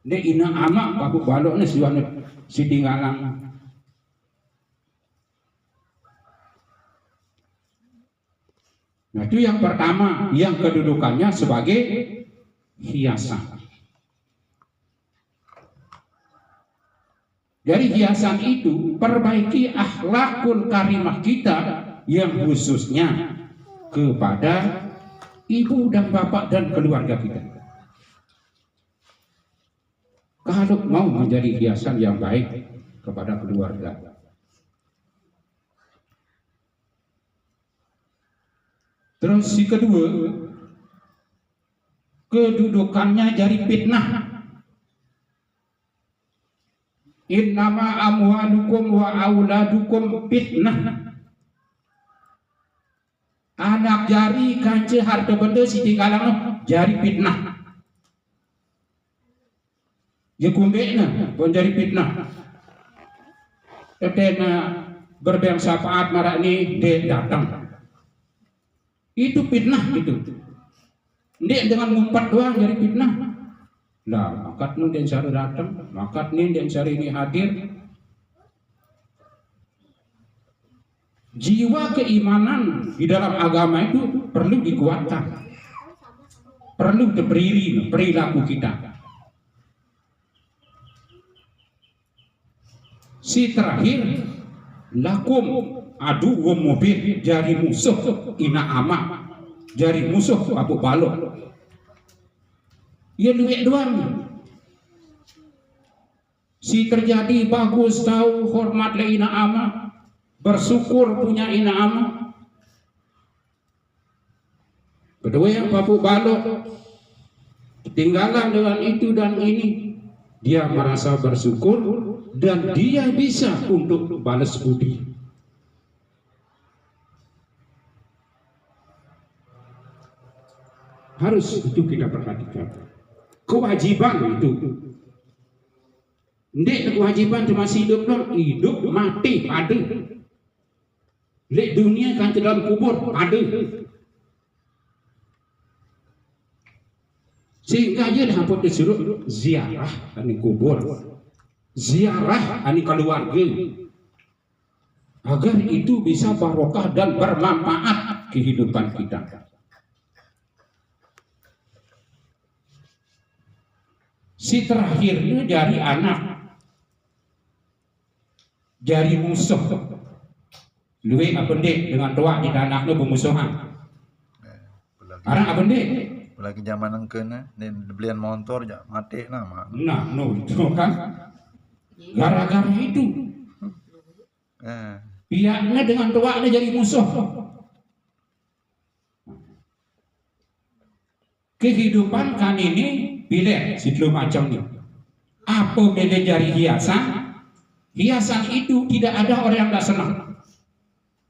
Dek ina amak paku balok ni si tinggalang. Nah itu yang pertama, yang kedudukannya sebagai hiasan. Dari hiasan itu perbaiki akhlakul karimah kita yang khususnya kepada ibu dan bapak dan keluarga kita. Kalau mau menjadi hiasan yang baik kepada keluarga. Terus si kedua, kedudukannya jadi fitnah. Innama amwalukum wa auladukum fitnah. Anak jari kanci harta benda si tinggalan jari fitnah. Ya kumbekna pun jari fitnah. Tetena berbiang syafaat marak ni dia datang. Itu fitnah itu. Dia dengan ngumpat doang jadi fitnah. Lah, makat nun dia cari datang, makat ni dia cari ini hadir. Jiwa keimanan di dalam agama itu perlu dikuatkan. Perlu diberi perilaku kita. Si terakhir, lakum adu mubin, jari musuh ina ama, jari musuh abu balok. Ya duit doang. Si terjadi bagus tahu hormat le ina ama, bersyukur punya ina ama. Kedua yang abu balok ketinggalan dengan itu dan ini, dia merasa bersyukur dan dia bisa untuk balas budi. Harus itu kita perhatikan. Kewajiban itu. Ndek kewajiban cuma hidup mati ada. Lek dunia kan ke dalam kubur ada. Sehingga dia dapat disuruh ziarah ani kubur. Ziarah ani keluarga. Agar itu bisa barokah dan bermanfaat kehidupan kita. Si terakhirnya dari anak, dari musuh. Luwe apa dek dengan tua di anaknya bermusuhan. Orang apa dek? Lagi zaman engkena, belian motor jak mati nama. Nah, no itu kan. Gara-gara itu. Pihaknya dengan tuanya jadi musuh. Kehidupan kan ini pilih situ macam ni. Apa beda jari hiasan? Hiasan itu tidak ada orang yang tak senang.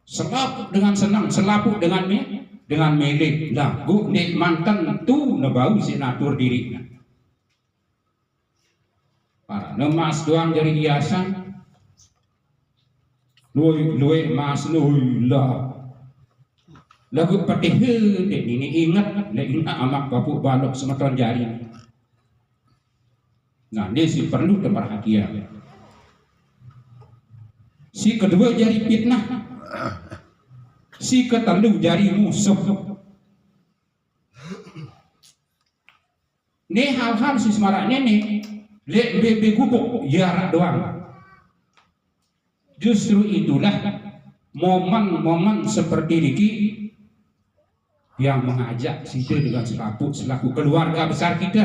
Selaput dengan senang, selaput dengan melek. Lagu nek mantan tu nebau sinatur dirinya. Para nemas doang jari hiasan. Luwe mas lah. Lagu patih dek ini ingat lek ingat amak bapu balok semeton jari. Nah, ini si perlu perhatian. Si kedua jari fitnah. Si ketelu jari musuh. Ini hal-hal si semarak ini lek bebe gubuk jarak doang. Justru itulah momen-momen seperti ini yang mengajak kita dengan selaku keluarga besar kita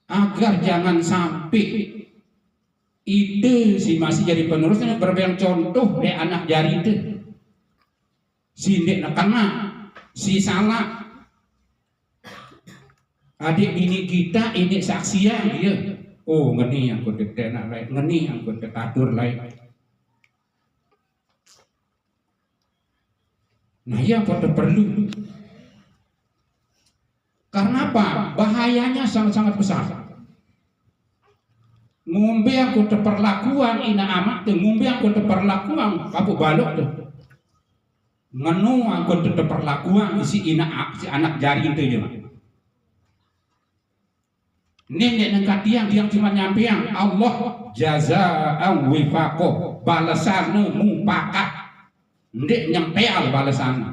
agar jangan sampai itu si masih jadi penerusnya berbiang contoh dari anak jari itu si ndek nakana si salah adik ini kita ini saksian dia oh ngeni yang kau nak lain ngeni yang kau atur lain. Nah yang perlu. Karena apa? Bahayanya sangat-sangat besar. Ngombe aku perlakuan ina amat tu, ngombe aku perlakuan apa balok tu. Nganu aku perlakuan si ina si anak jari itu je. Nenek nengkat tiang cuma nyampe yang Allah jaza'an wifaqo balasan mumpakat ndek nyampeal balasan.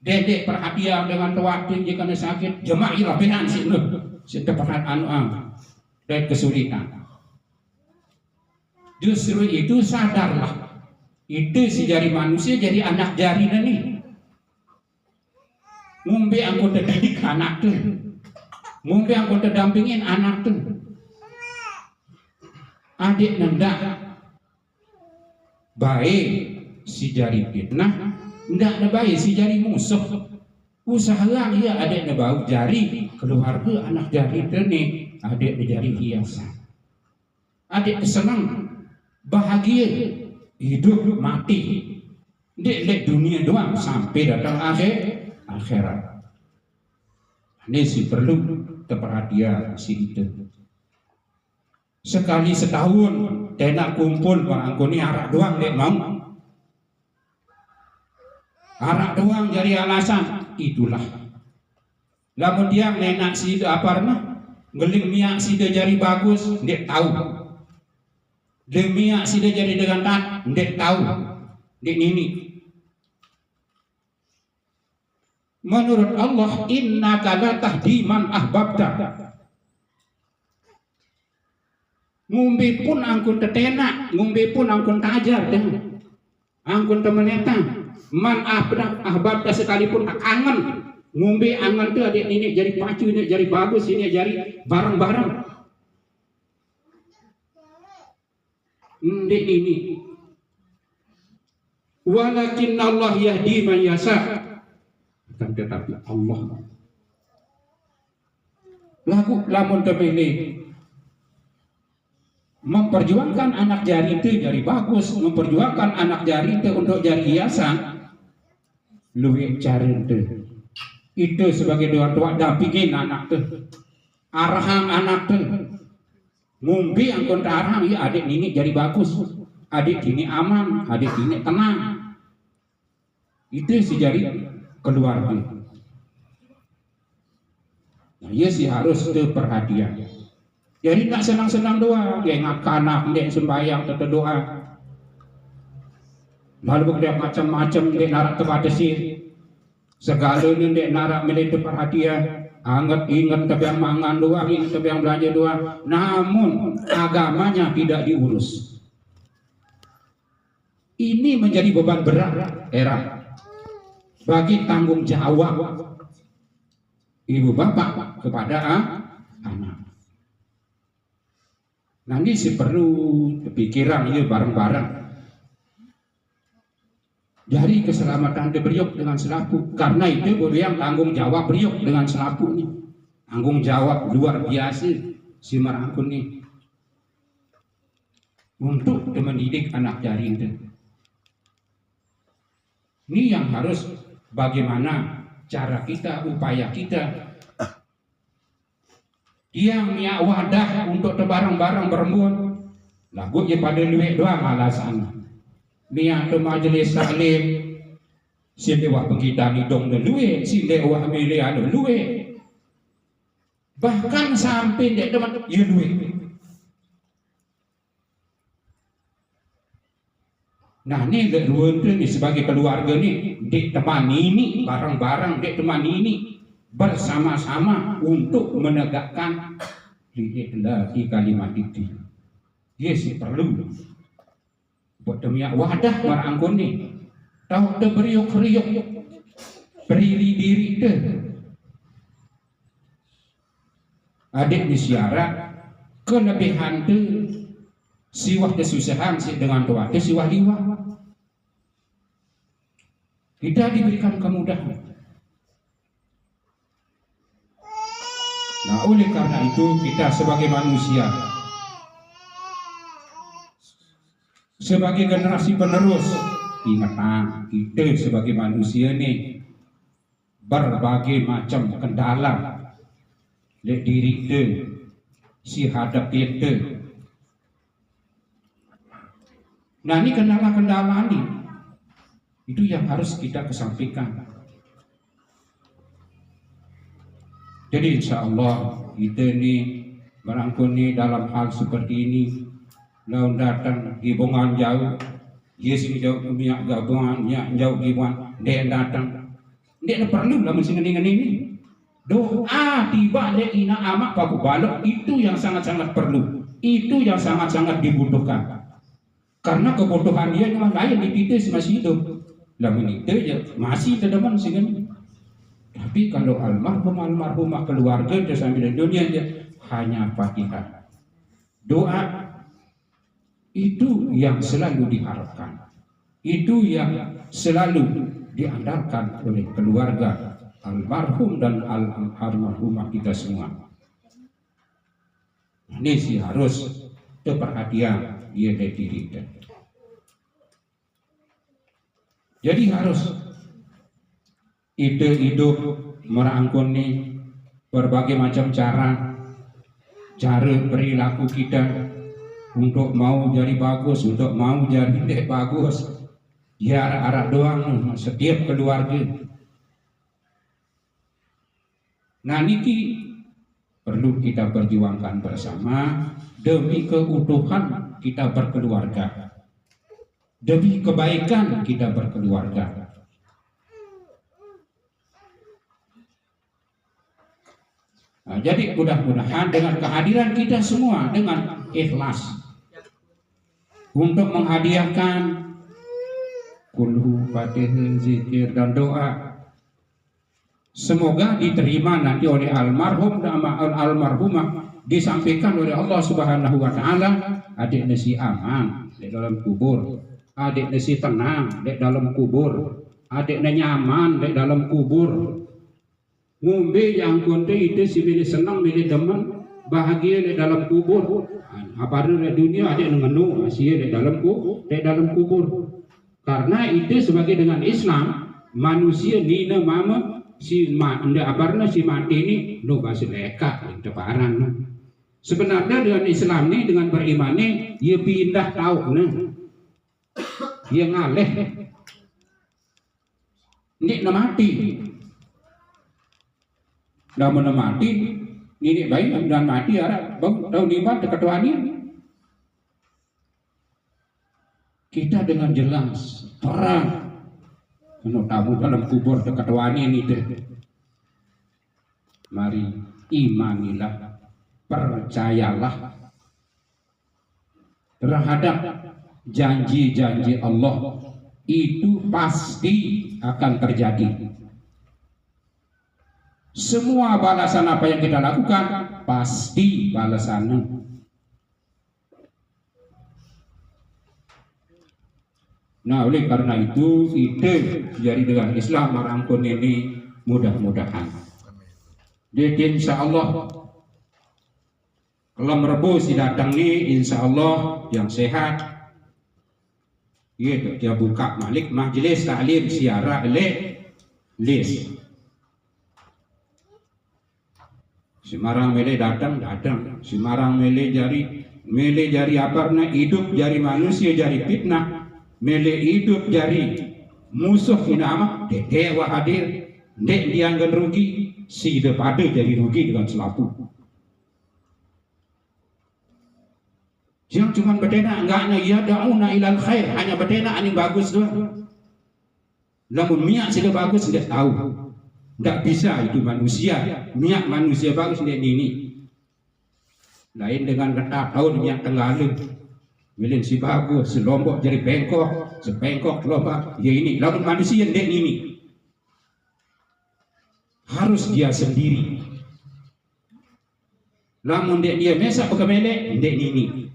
Dedek perhatian dengan tuatin jika sakit jemaah rapihan sih lu setepakan dan kesulitan. Justru itu sadarlah itu si jari manusia jadi anak jari nih. Ngombe anggota didik anak tuh, ngombe anggota dampingin anak tuh. Adik nendak baik si jari fitnah, ndak baik si jari musuh. Usahakan ya adik nebau jari keluarga anak jari nih, adik jari hiasan. Adik senang bahagia hidup mati. Dek dunia doang sampai datang akhirat. Ini sih perlu perhatian si itu. Sekali setahun tenak kumpul mengangkuni arak doang dek mau. Arak doang jadi alasan itulah. Lamun dia nenak si itu apa mah geling miak si dia jari bagus dek tahu. Demiak si dia jadi dengan tak dek tahu. Dek ini. Menurut Allah innaka la tahdi man ahbabta. Ngumbi pun angkun tetenak, ngumbi pun angkun tajar deh. Angkun temeneta man ahbabta sekalipun kangen. Ngumbi angan tuh adik ini jadi pacu ini jadi bagus ini jadi barang-barang. Dek ini. Walakin Allah yahdi man yasha. Tetapi Allah lamun terpilih memperjuangkan anak jari itu jari bagus, memperjuangkan anak jari itu untuk jari hiasan luwih cari itu sebagai doa dampingin anak tuh arahang anak tuh ngumpi angkon arahang ya adik ini jari bagus, adik ini aman, adik ini tenang. Itu si jari keluarga. Nah, ia sih harus perhatian. Jadi tak senang-senang doa, dia ngakanak, dia sembahyang, tetap doa. Lalu dia macam-macam, dia narak kepada sih. Segala ini dia narak melihat perhatian. Ingat tapi yang mangan doa, ingat tapi yang belanja doa. Namun agamanya tidak diurus. Ini menjadi beban berat era. Bagi tanggung jawab ibu bapak kepada anak. Nah ini sih perlu pikiran ini bareng-bareng. Jadi keselamatan beriuk dengan selaku. Karena itu yang tanggung jawab beriuk dengan selaku ini. Tanggung jawab luar biasa si merangkul ini. Untuk mendidik anak jari itu. Ini yang harus bagaimana cara kita, upaya kita. Yang miak wadah untuk barang-barang berembun. Lagu je pada luwek doang alasan. Miak tu majelis taklim. Si dewa pengkitan hidung dan luwek. Si dewa miliar dan luwek. Bahkan sampai dek teman, ya luwek. Nah ini ini sebagai keluarga nih dek teman ini bareng-bareng dek teman ini bersama-sama untuk menegakkan lillahi kalimat itu. Yes perlu buat demi wadah marangkun nih tahu te beriuk-riuk berdiri diri te adik disiarat kelebihan te siwah kesusahan si dengan tua te siwah liwah. Tidak diberikan kemudahan. Nah, oleh karena itu kita sebagai manusia, sebagai generasi penerus, ingatlah kita sebagai manusia ini berbagai macam kendala di diri kita, si hadap kita. Nah, ini kendala-kendala ini. Itu yang harus kita kesampingkan. Jadi insya Allah kita ni barangkali ni dalam hal seperti ini, laun datang gibongan jauh, Yesus jauh minyak gabungan, minyak jauh gibongan, dia datang, dia perlu lah mesti ini. Doa tiba le ina amak paku balok itu yang sangat-sangat perlu, itu yang sangat-sangat dibutuhkan. Karena kebutuhan dia memang lain di kita masih hidup. Lamun itu ya masih teman sini. Tapi kalau almarhumah keluarga dia sambil dunia dia hanya Fatihah. Doa itu yang selalu diharapkan. Itu yang selalu diandalkan oleh keluarga almarhum dan almarhumah kita semua. Ini sih harus perhatian dia dari diri kita. Jadi harus hidup merangkumi berbagai macam cara perilaku kita untuk mau jadi bagus, untuk mau jadi bagus. Ya arah doang setiap keluarga. Nah niki perlu kita perjuangkan bersama demi keutuhan kita berkeluarga, demi kebaikan kita berkeluarga. Nah, jadi mudah-mudahan dengan kehadiran kita semua dengan ikhlas untuk menghadiahkan kulhu, fatihah, zikir dan doa, semoga diterima nanti oleh almarhum dan almarhumah, disampaikan oleh Allah Subhanahu wa taala, adik nasi aman di dalam kubur, adik nasi tenang di dalam kubur, adik nyaman di dalam kubur. Ngombe yang konte itu si milih senang, milih demen, bahagia di dalam kubur. Apa ada dunia adik ngenu asia di dalam kubur. Karena itu sebagai dengan Islam manusia nina mama si mati ini lu masih leka di deparan. Sebenarnya dengan Islam ini dengan beriman ini ia pindah tahu ia ngaleh ini mati namun mati ini baik dan mati arah bang tahu di mana ketuanya kita dengan jelas terang menurut tamu dalam kubur dekat wani ini deh. Mari imanilah, percayalah terhadap janji-janji Allah itu pasti akan terjadi. Semua balasan apa yang kita lakukan pasti balasannya. Nah oleh karena itu ide jadi dengan Islam merangkul ini mudah-mudahan. Jadi insya Allah kalau merebus datang ini insya Allah yang sehat. Dia buka malik majlis taklim siara lis. Semarang mele datang, Semarang mele jari apa na hidup jari manusia jari fitnah. Mele hidup jari musuh inama dewa hadir dek dianggap rugi si depada jadi rugi dengan selapu yang cuma bedena enggaknya ya dauna ilal khair hanya bedena ini bagus doang namun minyak sudah bagus tidak tahu tidak bisa itu manusia minyak manusia bagus tidak ini lain dengan kata tahu minyak tenggalu milin si bagus, selombok jadi bengkok, sepengkok lombok, ya ini. Lalu manusia dek ini harus dia sendiri. Lamun dek dia mesak bekemele, dek ini.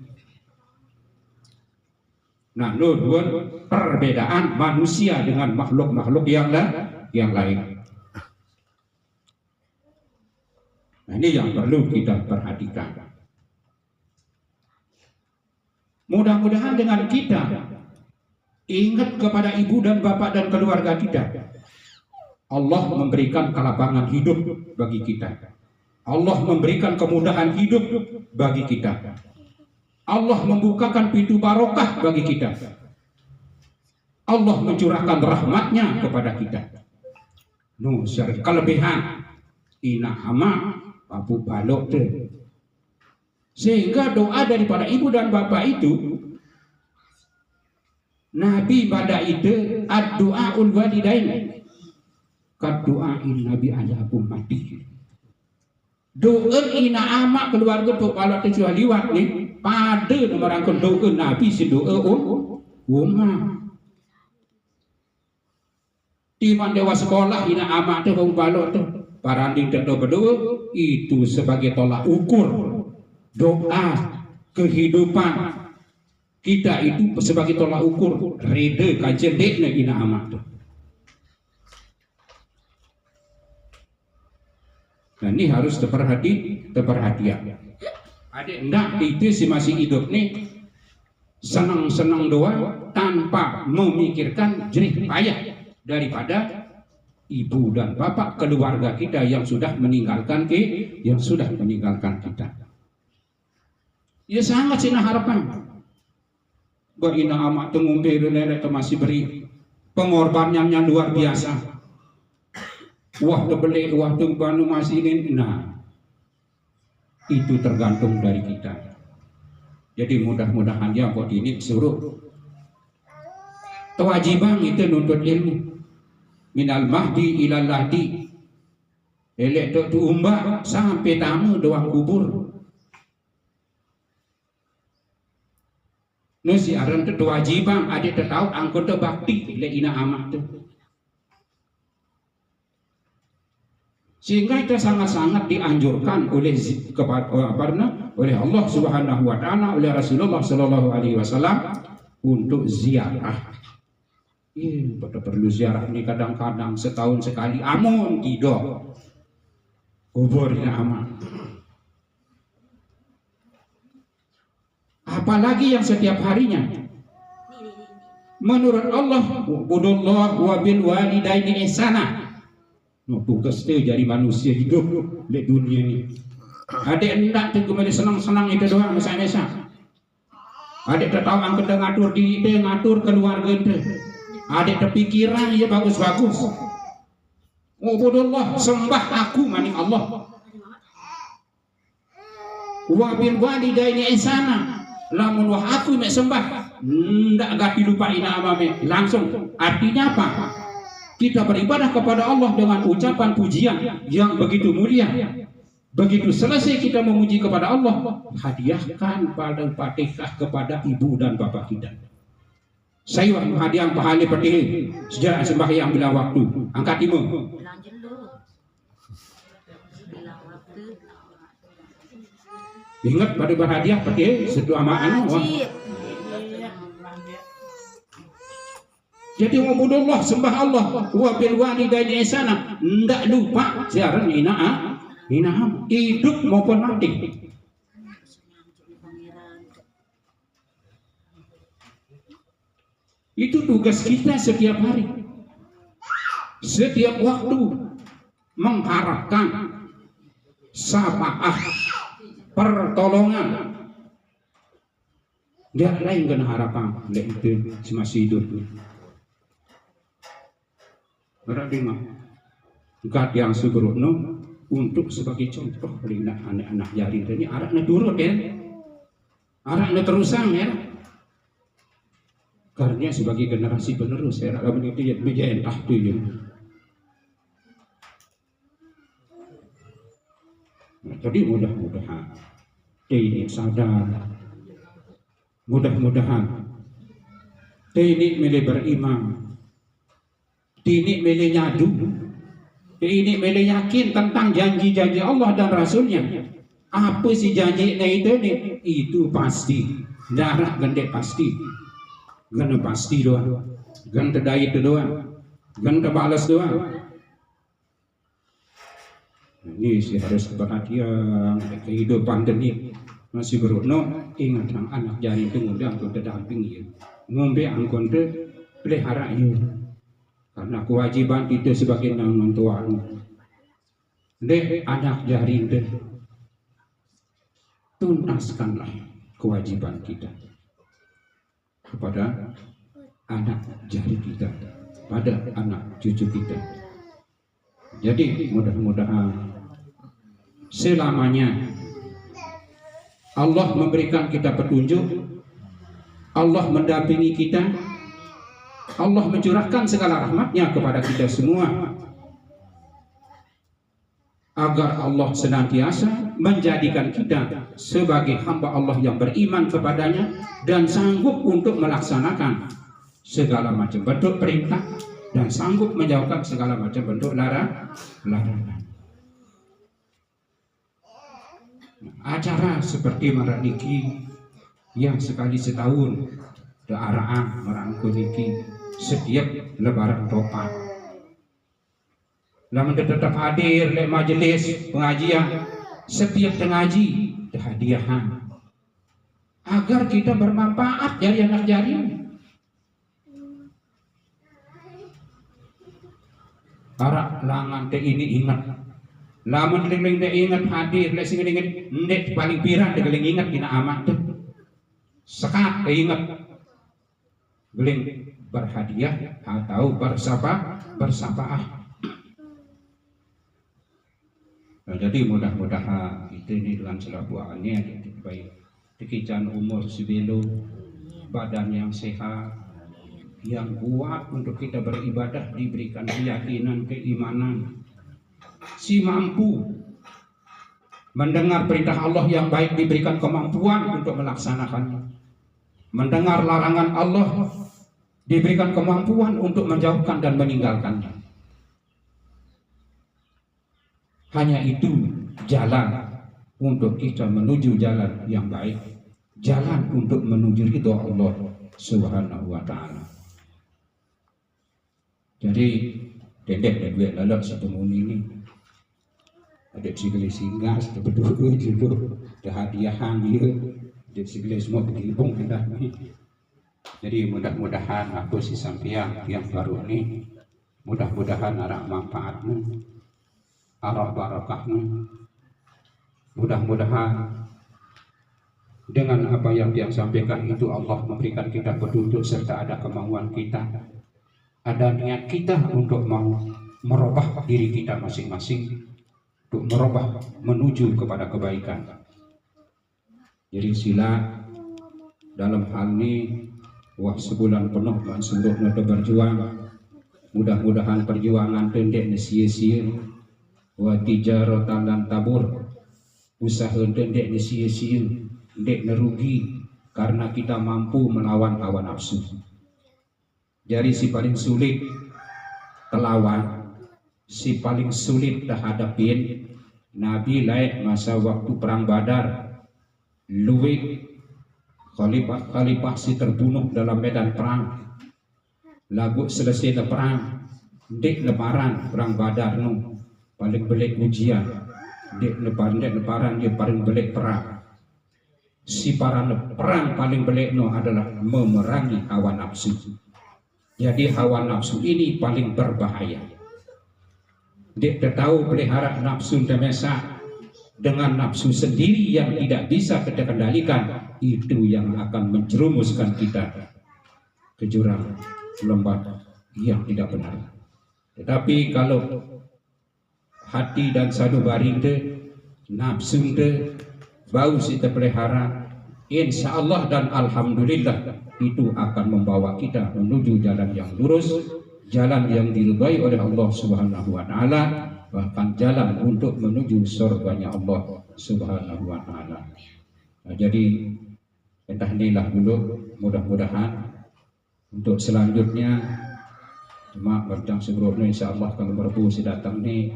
Nah, dua perbedaan manusia dengan makhluk-makhluk yang lain. Nah, ini yang perlu kita perhatikan. Mudah-mudahan dengan kita ingat kepada ibu dan bapak dan keluarga kita, Allah memberikan kelapangan hidup bagi kita. Allah memberikan kemudahan hidup bagi kita. Allah membukakan pintu barokah bagi kita. Allah mencurahkan rahmatnya kepada kita. Kelebihan ina ama papu balok tu. Sehingga doa daripada ibu dan bapak itu, Nabi pada itu ad-du'aul walidain kad du'ain Nabi ala ummati. Doa ina ama keluarga tu kalau kecuali liwat ni pada merangkul doa Nabi si doa ummah. Di mana dewa sekolah ina ama tu kau balok tu paranding tak berdoa itu sebagai tolak ukur doa kehidupan kita itu sebagai tolak ukur reda kajian dekna ina amat tu. Nah ini harus terperhatian. Adik enggak itu si masih hidup nih senang-senang doa tanpa memikirkan jerih payah daripada ibu dan bapak keluarga kita yang sudah meninggalkan kita. Ya sangat sina harapan. Berina amat tengumbe nenek masih beri pengorbanannya luar biasa. Wah tebeli, wah tembanu masih ini. Nah, itu tergantung dari kita. Jadi mudah-mudahan ya buat ini suruh kewajiban itu nuntut ilmu. Minal mahdi ilal lahdi. Elek tu umbah sampai tamu doang kubur. Nusi aran tu kewajiban ada tahu angkota bakti le ina amat tu. Sehingga itu sangat-sangat dianjurkan oleh oleh Allah Subhanahu wa taala, oleh Rasulullah sallallahu alaihi wasallam untuk ziarah. Betul perlu ziarah ni kadang-kadang setahun sekali. Amun tidak kuburnya aman. Apalagi yang setiap harinya. Menurut Allah, budullah wa bil walidaini ihsana. Tugas tu jadi manusia hidup di dunia ni. Adik hendak tu kembali senang-senang itu doang mesra-mesra. Adik tak tahu angkat ngatur diri dia, ngatur keluarga dia. Adik terpikiran dia bagus-bagus. Ubudullah sembah aku maning Allah. Wa bil walidaini ihsana. Lamun wah aku mek sembah ndak gati lupa ina amame langsung. Artinya apa? Kita beribadah kepada Allah dengan ucapan pujian yang begitu mulia. Begitu selesai kita memuji kepada Allah, hadiahkan pada Fatihah kepada ibu dan bapak kita. Saya hadiah pahala Fatihah sejarah sembahyang bila waktu. Angkat lima. Ingat pada berhadiah Fatihah setua maan. Jadi wabudullah sembah Allah wa bil walidaini ihsana. Ndak lupa siaran ina hidup maupun mati. Itu tugas kita setiap hari. Setiap waktu mengharapkan syafaat pertolongan. Dia lain kena harapan itu masih hidup. Berarti mah gad yang seberukno untuk sebagai contoh bagi anak-anak jari ini araknya turut ya, araknya terusan ya, karena sebagai generasi penerus ya, kalau begitu ya menjadi entah tu ya. Jadi mudah-mudahan ini sadar, mudah-mudahan ini milih beriman. Ini milih nyadu, ini milih yakin tentang janji-janji Allah dan Rasulnya. Apa sih janjinya itu nih? Itu pasti, darah gede pasti, gede pasti doang, gede daya itu doang, gede balas doang. Ini sih harus perhatian kehidupan ini masih beruntung. Ingat anak jari itu mudah untuk terdamping ya, ngombe angkon tu pelihara ya. Karena kewajiban kita sebagai orang tua, dek anak jari dek, tuntaskanlah kewajiban kita kepada anak jari kita, pada anak cucu kita. Jadi mudah-mudahan selamanya. Allah memberikan kita petunjuk, Allah mendampingi kita, Allah mencurahkan segala rahmatnya kepada kita semua, agar Allah senantiasa menjadikan kita sebagai hamba Allah yang beriman kepadanya dan sanggup untuk melaksanakan segala macam bentuk perintah dan sanggup menjauhkan segala macam bentuk larangan. Acara seperti meraniki yang sekali setahun daaraan merangkul niki setiap lebaran topat. Lamun tetap hadir le majelis pengajian setiap tengaji hadiahan agar kita bermanfaat dari anak jari. Para langan teh ini ingat, lamun ling teh ingat hadir le sing ingat ndek paling pirang teh geling ingat dina amat teh. Sekat teh ingat geling berhadiah atau bersafaah. Nah, jadi mudah-mudahan kita ini dengan selabuannya baik dikican umur sebelum badan yang sehat, yang kuat untuk kita beribadah, diberikan keyakinan, keimanan, si mampu mendengar perintah Allah yang baik, diberikan kemampuan untuk melaksanakannya, mendengar larangan Allah, diberikan kemampuan untuk menjauhkan dan meninggalkannya. Hanya itu jalan untuk kita menuju jalan yang baik, jalan untuk menuju ridho Allah Subhanahu wa taala. Jadi dedek dan duit lalak satu ini ada sigli singgah satu berdua juga ada hadiahan dia ada sigli semua berhibung dah ni. Jadi mudah-mudahan aku si sampian yang baru ni mudah-mudahan arah manfaatnya, arah barakahnya, mudah-mudahan dengan apa yang dia sampaikan itu Allah memberikan kita petunjuk serta ada kemauan kita, ada niat kita untuk mau merubah diri kita masing-masing, untuk merubah menuju kepada kebaikan. Jadi sila dalam hal ini sebulan penuh dan seluruhnya berjuang, mudah-mudahan perjuangan pendek sia-sia, wa tijaratan lan tabur, usaha pendek sia-sia, ndek nerugi karena kita mampu melawan hawa nafsu. Jadi si paling sulit telawan, si paling sulit dihadapin Nabi laik masa waktu perang Badar, luwih khalifah si terbunuh dalam medan perang. Lagu selesai perang, ndek lebaran perang Badar nu paling belik ujian, ndek lebaran dia paling belik perang. Si para perang paling belik nu adalah memerangi hawa nafsu. Jadi hawa nafsu ini paling berbahaya. Dia tahu pelihara nafsu demesa dengan nafsu sendiri yang tidak bisa kita kendalikan, itu yang akan menjerumuskan kita ke jurang lembah yang tidak benar. Tetapi kalau hati dan sanubari nafsu bau kita pelihara, insya Allah dan alhamdulillah itu akan membawa kita menuju jalan yang lurus, jalan yang diridhai oleh Allah Subhanahu wa taala, bahkan jalan untuk menuju surganya Allah Subhanahu wa taala. Nah, jadi entahnilah dulu, mudah-mudahan untuk selanjutnya cuma berjang sebelumnya insyaallah kalau berbu si datang ni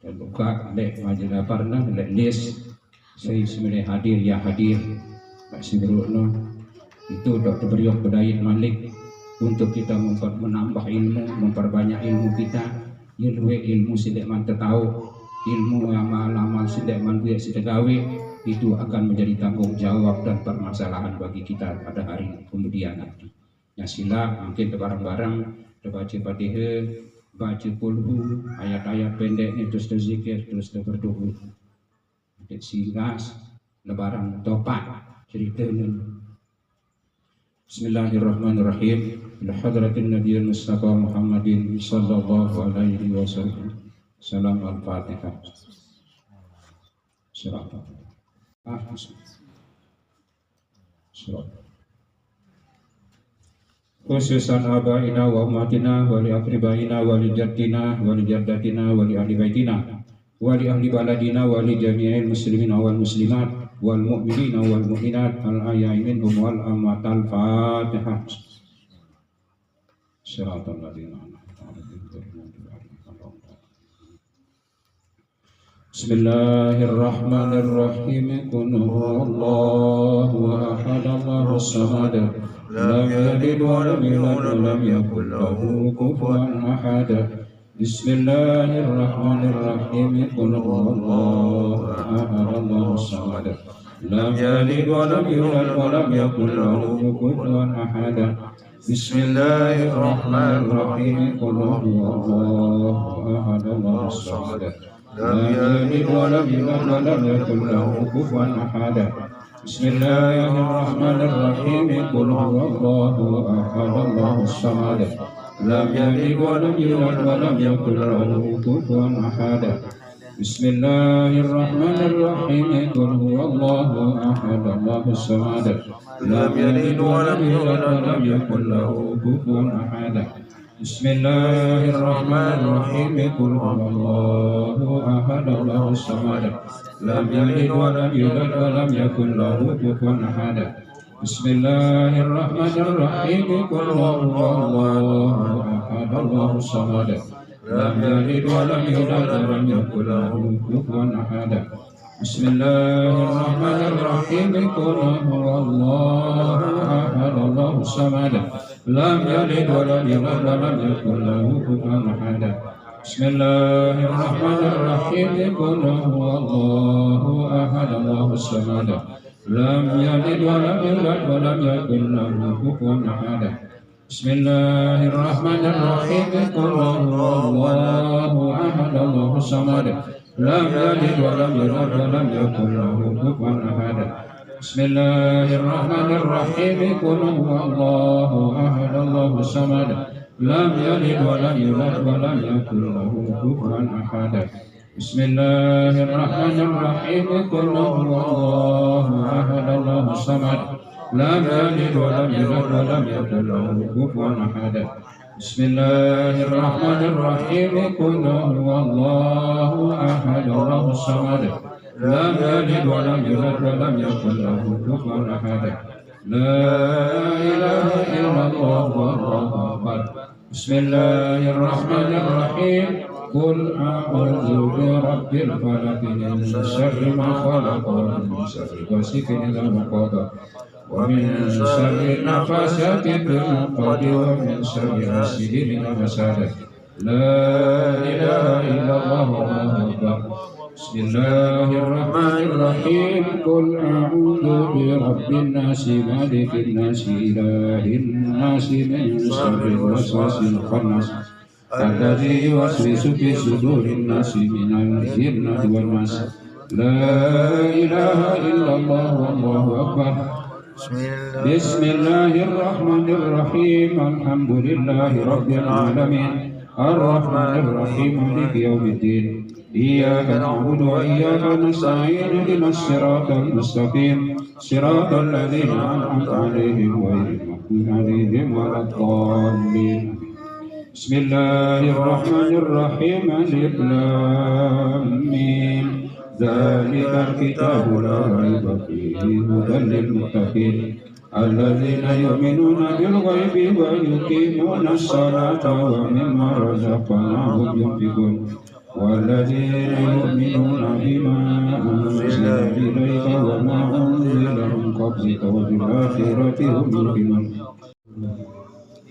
dan buka lek majalah parna lek list saya sebenarnya hadir ya hadir Pak Sibrono itu Dr. Beriok Bedayit Malik untuk kita menambah ilmu, memperbanyak ilmu kita, ilmu sidik man tahu, ilmu amal sidik man buat sidik gawe, itu akan menjadi tanggung jawab dan permasalahan bagi kita pada hari kemudian nanti. Ya sila mungkin barang-barang baca Fatihah, baca kulhu, ayat-ayat pendek ini terus berzikir, terus berdoa. Sehingga lebaran topat ceritanya. Bismillahirrahmanirrahim. Ila hadratin Nabi Mustafa Muhammadin sallallahu alaihi wasallam. Salam al-Fatihah. Siratal Siratal khususan abaina wa ummatina wa li aqribaina wa li jaddina wa li jaddatina wa li ahli baitina wa li ahli baladina wa li jami'il muslimin wal muslimat wal mu'minina wal mu'minat al ahya'i minhum wal amwat. Al Fatihah. Siratal ladzina an'amta 'alaihim. Bismillahirrahmanirrahim. Qul huwallahu ahad, Allahus samad, lam yalid wa lam yulad wa lam yakul lahu kufuwan ahad. Bismillahirrahmanirrahim. Qul huwallahu ahad, Allahus samad, lam yalid wa lam yulad wa lam yakul lahu kufuwan ahad. Bismillahirrahmanirrahim. Qul huwallahu ahad, Allahus samad, lam yalid wa lam yulad wa lam yakul lahu kufuwan ahad. Bismillahirrahmanirrahim. Qul huwallahu ahad, Allahus samad, lam yalid wa lam yulad wa lam yakul lahu kufuwan ahad. Bismillahirrahmanirrahim. Qul huwallahu ahad, Allahus samad, lam yalid wa lam yulad wa lam yakul lahu kufuwan ahad. Bismillahirrahmanirrahim. Qul huwallahu ahad, Allahus samad, lam yalid wa lam yulad wa lam yakul lahu kufuwan ahad. Bismillahirrahmanirrahim. Qul huwallahu ahad, Allahus samad, lam yalid wa lam yulad wa lam yakul lahu kufuwan ahad. Bismillahirrahmanirrahim. Qul huwallahu ahad, Allahus samad, lam yalid wa lam yulad wa lam yakul lahu kufuwan ahad. Bismillahirrahmanirrahim. Qul huwallahu ahad, Allahus samad, lam yalid wa lam yulad wa lam yakul lahu kufuwan ahad. Bismillahirrahmanirrahim. Qul huwallahu ahad, Allahus samad, lam yalid wa lam yulad wa lam yakul lahu kufuwan ahad. Bismillahirrahmanirrahim. Qul huwallahu ahad, Allahus samad, lam yalid wa lam yulad wa lam yakul lahu kufuwan ahad. Bismillahirrahmanirrahim. Qul huwallahu ahad, Allahus samad, lam yalid wa lam yulad wa lam yakul lahu kufuwan ahad. Bismillahirrahmanirrahim. Qul huwallahu ahad, Allahus samad, lam yalid wa lam yulad wa lam yakul lahu kufuwan ahad. La ilaha illallah wallahu akbar. Bismillahirrahmanirrahim. Qul a'udzu birabbil falaq min syarri ma khalaq wa min syarri ghasiqin idza waqab wa min syarri nafasati fil 'uqad wa min syarri hasidin idza hasad. La ilaha illallah wallahu akbar. Bismillahirrahmanirrahim. Qul a'udzu birabbin nas, malikin nas, ilahin nas, min syarril waswasil khannas, alladzi yuwaswisu fi sudurin nas minal jinnati wan nas. La ilaha illallah wallahu akbar. Bismillahirrahmanirrahim. Alhamdulillahi rabbil alamin, arrahmanir rahim, maliki yaumiddin. Iyyaka na'budu wa iyyaka nasta'in, ihdinas siratal mustaqim, siratal ladzina an'amta 'alaihim ghairil maghdubi 'alaihim waladdallin. Bismillahirrahmanirrahim. Alif lam mim. Dzalikal kitabu la raiba fihi hudan lil muttaqin, alladzina yu'minuna bil ghaibi wa yuqimuna as-salata wa mimma razaqnahum yunfiqun. والذين يؤمنون بما أنزل إليك وما أنزل من قبلك وبالآخرة هم يوقنون.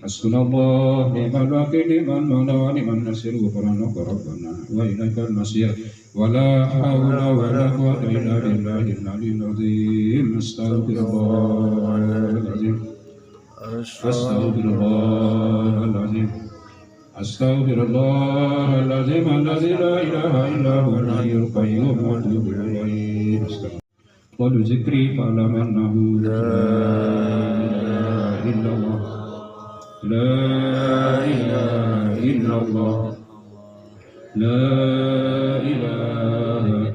حسبنا الله نعم الوكيل، نعم المولى ونعم النصير، غفرانك ربنا وإليك المصير، ولا حول ولا قوة إلا بالله العلي العظيم. أستغفر الله العظيم، أستغفر الله العظيم، أستغفر الله العظيم الذي لا إله إلا هو الحي القيوم وأتوب إليه. قل ذكري فاعلم أنه لا إله إلا الله، لا إله إلا الله، لا إله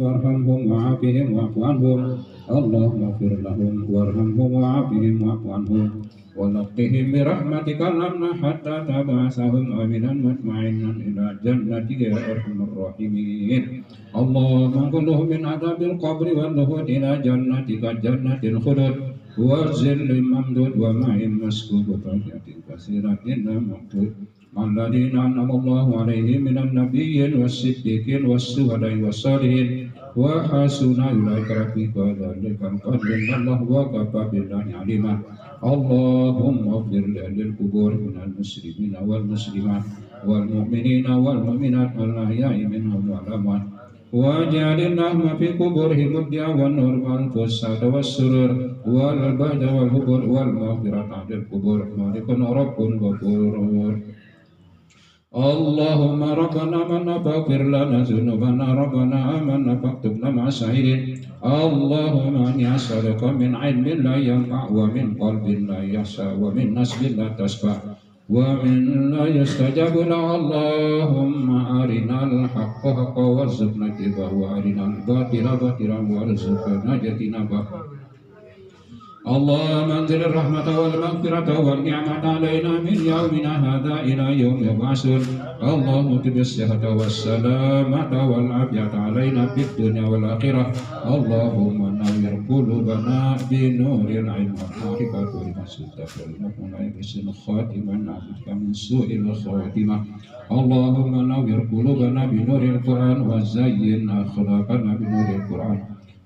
وارحمهم وعافهم واعف عنهم اللهم اغفر لهم وارحمهم وعافهم واعف عنهم ولقهم برحمتك الأمن حتى تبعثهم آمنا مطمئنا إلى جنتك يا أرحم الراحمين اللهم انقلهم من عذاب القبر والنهود إلى جنتك جنة الخلد وظل ممدود وماء مسكوب وفاكهة كثيرة ممدود الذين أنعم الله عليهم من النبيين والصديقين والشهداء والصالحين وحسن أولئك رفيقا ذلك الفضل من الله وكفى بالله عليما اللهم اغفر لأهل القبور من المسلمين والمسلمات والمؤمنين والمؤمنات الأحياء منهم والأموات واجعل اللهم في قبورهم الضياء والنور والفساد والسرور والبهج والهبور والمغفرة عند القبور مالك رب غفور اللهم ربنا من فاغفر لنا ذنوبنا ربنا آمنا فاكتبنا مع الشاهدين اللهم إني أسألك من علم لا ينفع ومن قلب لا يخشع ومن نسب لا تشفع ومن لا يستجاب له اللهم أرنا الحق حقا وارزقنا اتباعه وأرنا الباطل باطلا وارزقنا اجتنابه اللهم انزل الرحمة والمغفرة والنعمة علينا من يومنا هذا إلى يوم يبعثون اللهم اكتب الصحة والسلامة والعافية علينا في الدنيا والآخرة اللهم نور قلوبنا بنور العلم والمعرفة والمسجد والمؤمن بحسن الخاتمة نعوذ من سوء الخاتمة اللهم نور قلوبنا بنور القرآن وزين أخلاقنا بنور القرآن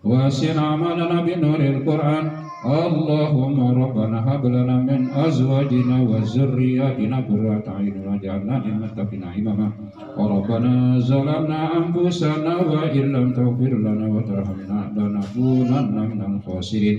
واسع أعمالنا بنور القرآن اللهم ربنا هب لنا من أزواجنا وذرياتنا قرة أعين واجعلنا للمتقين إماما وربنا ظلمنا أنفسنا وإن لم تغفر لنا وترحمنا لنكونن من الخاسرين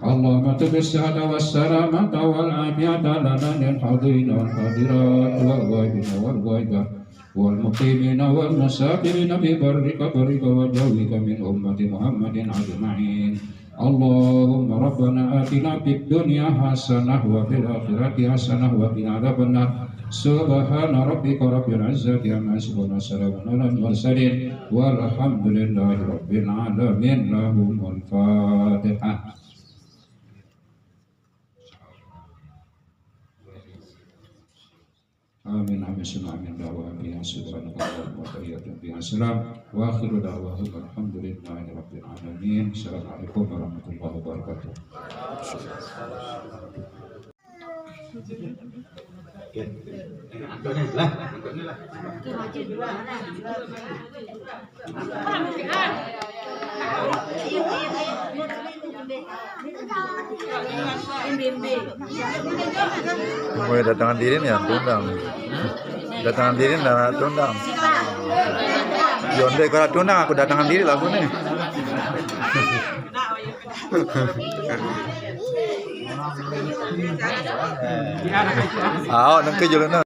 اللهم اكتب الصحة والسلامة والعافية لنا للحاضرين والحاضرات والغائبين والغائبات والمقيمين والمسافرين في برك برك وجوك من أمة محمد أجمعين اللهم ربنا آتنا في الدنيا حسنة وفي الآخرة حسنة وقنا عذاب النار سبحان ربك رب العزة عما يصفون وسلام على المرسلين والحمد لله رب العالمين لهم الفاتحة. آمين آمين سمع من دعوة بها سبحانك اللهم وتحية بها السلام وآخر دعواهم الحمد لله رب العالمين. السلام عليكم ورحمة الله وبركاته. Gue datangan diri nih tundang. Datangan diri dan tundang. Yonde kalau tundang aku datangan diri lagu nih. Ah, nangke jalan.